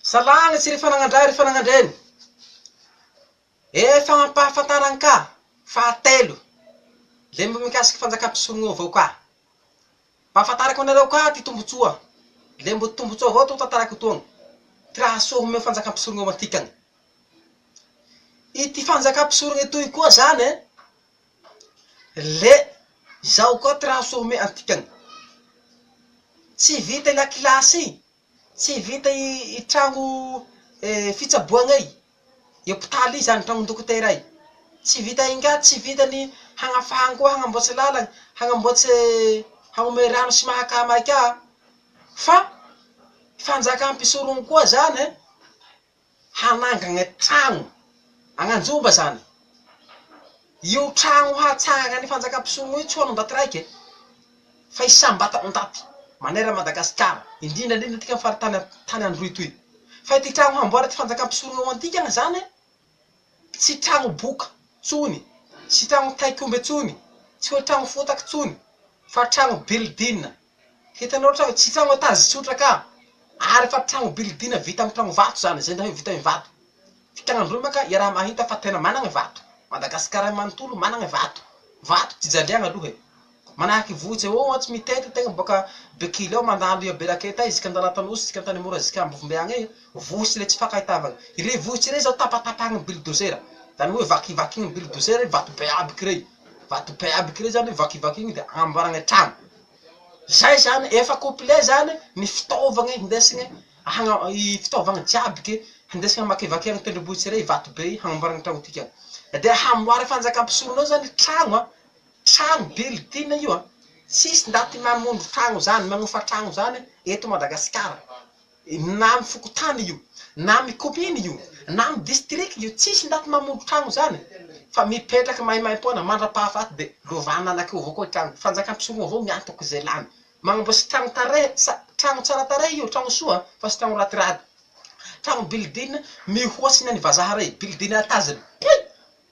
Salagna tsy ry fanagandray ry fanagandreny. Fagnampahafantarany ka fahatelo le mba mikasiky fanjakam-pisorogno avao ka. Mpahafantarako anareo ka ty tombotsoa. Le mbo tombotsoa avao to tantarako toagny. Ty raha soa homeo fanjakam-pisorogno atikany. Ity fanjakam-pisorogno etoy koa zany le zao koa ty raha soa homeo atikany. Tsy vita i lakilasy, tsy vita i trano fitsaboagnay. I hopitaly zany trano dokotera y. Tsy vita inga, tsy vita ny hagnafahany koa hagnamboatsy lalany, hagnamboatsy hagnome rano sy mahakama ka. Fa fanjakam-pisorogno koa zany hanangagne trano agnanjomba zany. Io trano hatsanga ny fanjakam-pisorogno io tsy ho an'ndaty raiky fa isam-bata on-daty manera Madagasikara, indrindra indrindra tika faritany tany Androy toy. Fa ty trano hamboary ty fanjakam-pisorogno atikany zany tsy trano boka tsony, tsy trano taikomby tsony, tsy hoe trano fotaky tsony, fa trano building. Hitanao trano, tsy trano etazy tsotra ka, ary fa trano building vita amy trano vato zany, zay ndra hoe vita amy vato. Fitrano Androy maka i raha mahita fa tena managny vato. Madagasikara manontolo managny vato. Vato ty jaliagna aloha e. Manahaky vohitsy avao ohatsy mitety tegna boka bekily ao mandalo i Beraketa isika Andalatanosy, isika Antany Mora, isika Ambovimbeagna io, vohitsy le tsy fakahitavagna. Ire vohitsy rey zao tapatapahagny bulldozer. Zany hoe vakivakigny bulldozer, vato be abiky rey. Vato be abiky rey zany vakivakigny de amboaragny trano. Zay zany efa complet zany ny fitaovagny hindesigny i fitaovagny jiabiky hindesigny hamakivakiagny tendrombohitsy rey vato be hagnamboaragny trano tika. De hamboary fanjakam-pisorogno ao zany trano trano building io tsisy ndaty mamondro trano zany, magnofa trano zany eto Madagasikara. Na amy fokotany io, na amy commune io, na amy district io, tsisy ndaty mamondro trano zany. Fa mipetraky maimaimpoana mandra-pahafaty de lovana anakio avao koa trano. Fanjakam-pisorogno avao miantoky ze lany. Magnamboatsy trano tarehy, trano tsara tarehy io, trano soa, fa tsy trano ratiraty. Trano building mihoatsy ny an'ny vazaha rey, building étage.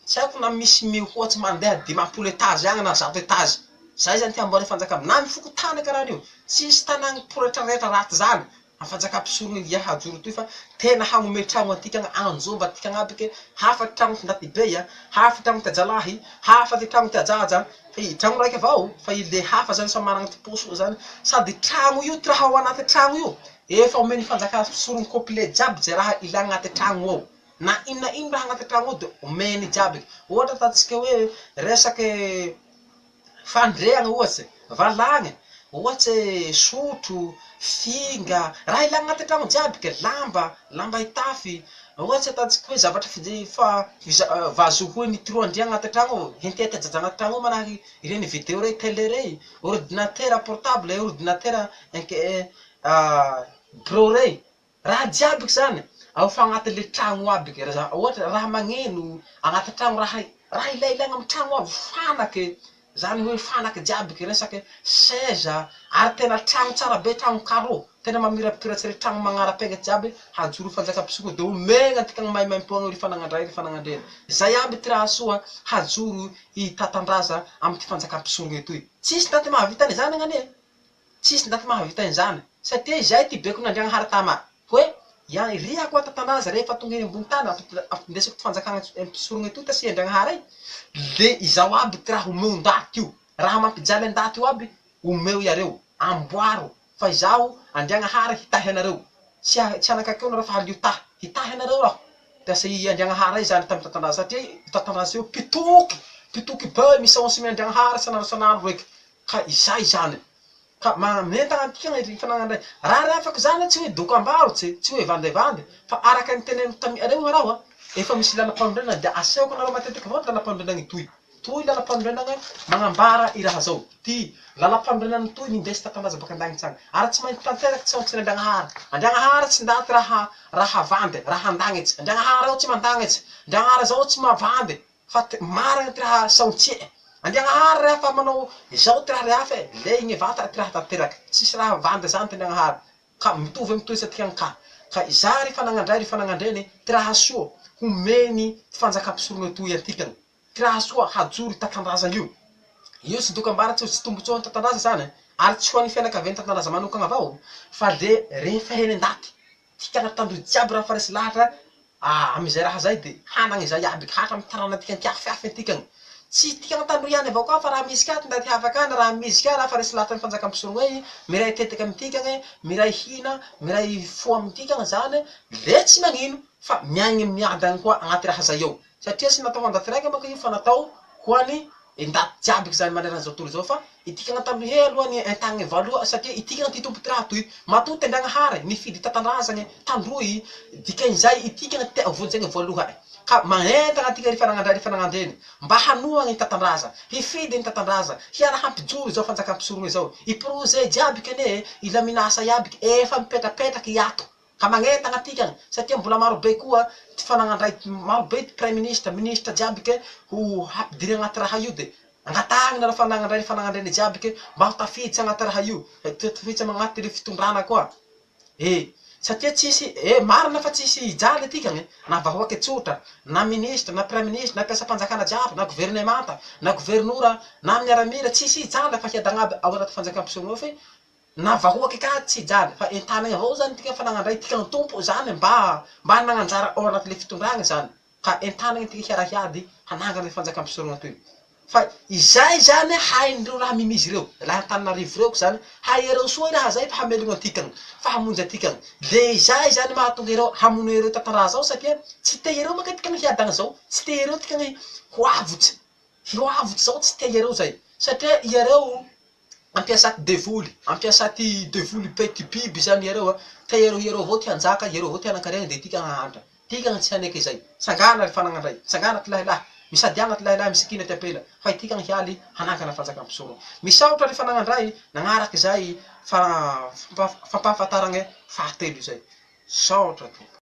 Tsy haiko na misy mihoatsy mandeha 50 étage agny na 100 étage. Zay zany ty amboary fanjakam. Na mifokotany karahan'io. Tsisy tanàgny poretraretra raty zany. Amy fanjakam-pisorogno ia hajoro toy fa tena hagnome trano atikany anjomba atikany abiky. Hafa ty trano ty Ndatibeya, hafa ty trano ty Ajalahy, hafa ty trano ty Ajaja. Trano raiky avao fa i le hafa zany samy managny ty poso zany. Sady trano io, ty raha ao anaty trano io, efa omeny fanjakam-pisorogno complet jiaby ze raha ilagna anaty trano ao. Na ino raha anaty trano ao de omeny jiaby. Ohatra ataotsika hoe resaky fandriagna ohatsy, valagny, ohatsy sotro, finga, raha ilagna anaty trano jiaby ke lamba hitafy, ohatsy ataotsika hoe zavatra vazohoy nitroandria anaty trano ao, hentety ajaja anaty trano ao manahaky ireny video rey, télé rey, ordinateur portable, ordinateur gros rey. Raha jiaby zany ao fa agnaty le trano abiky. Ohatra raha magneno agnaty trano, raha ilailagna amy trano ao, fanaky. Zany hoe fanaky jiabiky, resaky seza, ary tena trano tsara be, trano carreau. Tena mamirapitiratsy re trano magnarapengatry jiaby, hajoro fanjakam-pisorogno de omegna atikany maimaimpoagna ry fanagandray ry fanagandreny. Zay aby ty raha soa hajoro i tatandraza amy ty fanjakam-pisorogno etoy. Tsisy ndaty mahavita an'izany gn'anie. Tsisy ndaty mahavita an'izany. Satria zay ty beko n'Andriagnahary tama. Hoe ria koa tatandraza rehefa tonga eny ambony tany, ampindesiko ty fanjakam-pisorogno etoy tasy Andriagnahary de izao aby ty raha omeo ndaty io. Raha mampijaly andaty io aby, omeo iareo, amboaro. Fa izao Andriagnahary hitahy anareo. Tsy anakakeo nareo fa halio tahy. Hitahy anareo raho. Tasy i Andriagnahary ray zany tamy tatandraza satria tatandraza io pitoky be misaonsy Andriagnahary sanandro eky. Ka izay zany. Ka mentagna atikany ry fanagandray. Raha afaky zany tsy hoe dokam-barotsy, tsy hoe vandevandy, fa araky ny teneniko tamy areo raho efa misy lalam-panorenana de asehoko anareo matetiky avao lalam-panorenana toy. Toy lalam-panorenana magnambara i raha zao. Ty lalam-panorenana toy nindesy tatandraza baka andagnitsy agny. Ary tsy maintsy tanteraky tsy ontsy Andriagnahary. Andriagnahary tsy ndaty raha vandy, raha andagnitsy. Andriagnahary ao tsy mandagnitsy. Andriagnahary zao tsy mavandy. Fa marina ty raha saontsie. Andriagnahary rehefa manao zao ty raha rehafa le igny vata ty raha tanteraky. Tsisy raha vandy zany ty Andriagnahary. Ka mitovy amy toy satikany ka. Ka izay ry fanagandray ry fanagandreny, ty raha soa homeny ty fanjakam-pisorogno etoy atikany. Ty raha soa hajoro tatandraza io. Io tsy dokam-barotsy, tsy tombotsoan'ny tatandraza zany, ary tsy ho an'ny fianakavian'ny tatandraza manokana avao, fa le rehefa eny andaty. tikana tandroy jiaby raha faresy lahatra amizay raha zay de hanagny zay aby hatra mitarana tikany kiafy tikany tsy tikana tandroy ihany avao koa fa raha misy ka nda tiavaka na raha misy ka raha faresy lahatra fanjakam-pisorogno ey miray teteka amy tikany miray hina miray fo amy tikany zany le tsy magnino fa miaigny miadany koa agnaty raha zay eo satria tsy natao andaty raiky manko io fa natao hoany ndaty jiaby zany maneran'izao tontolo zao fa itikana tandroy he alohany entagny valoa satria itikana ty tompo ty raha toy matoa tendragnahary nifidy tatandrazany tandroy dikan'izay itikana tea vonjegny voaloha ka magnentagna atika rifanagandreny mba hanoa ny tatandraza hifidy ny tatandraza hiara-hampijoro zao fanjakam-pisorogny zao iproze jiaby kene ilaminasa iaby efa mipetrapetraky iato ka magnentagna atikany satria mbola marobe koa ty fanagandray marobe ty premier ministre ministre jiaby ke ho hampidiry agnaty raha io de agnatagny na fanagandreny jiaby ke mba ho tafiditsy agnaty raha io tafiditsy agnaty le fitondrana koa satria tsisy marina fa tsisy jaly atikany na vahoaky tsotra na ministre na premier ministre na mpiasa-panjakana jiaby na gouvernemanta na gouvernoura na miaramila tsisy jaly fa hiadagnaby ao anaty fanjakam-pisorogny fe na vahoaky ka tsy jaly fa entanagny avao zany tika fanagandray tikany tompo zany mba hananganjara ao anaty le fitondragny zany ka entanagny tika hiarahiady hanangany le fanjakam-pisorogna toy fa izay zany haindreo raha mimizy reo laha Antananarivo reo zany hay ereo soa raha zay fa hamelogno atikany fa hamonjy atikany le izay zany mahatonga ereo hamono ereo tantara zao satria tsy te ereo maka tikany hiadagna zao tsy te ereo tikany hoavotsy zao tsy te ereo zay satria ereo ampiasa ty devoly ampiasa ty devoly pety biby zany ereo te ereo avao ty hanjaka ereo avao ty hanankarena de tika hahandra tikany tsy haneky zay sangana ry fanagandray sangana ty lahilahy misadiana ty lahilahy misikina ty apela fa itikany hialy hanangana fanjakam-pisorogny misaotra ry fanagandray nagnaraky zay fampahafantaragny fahatelo zay saotra ty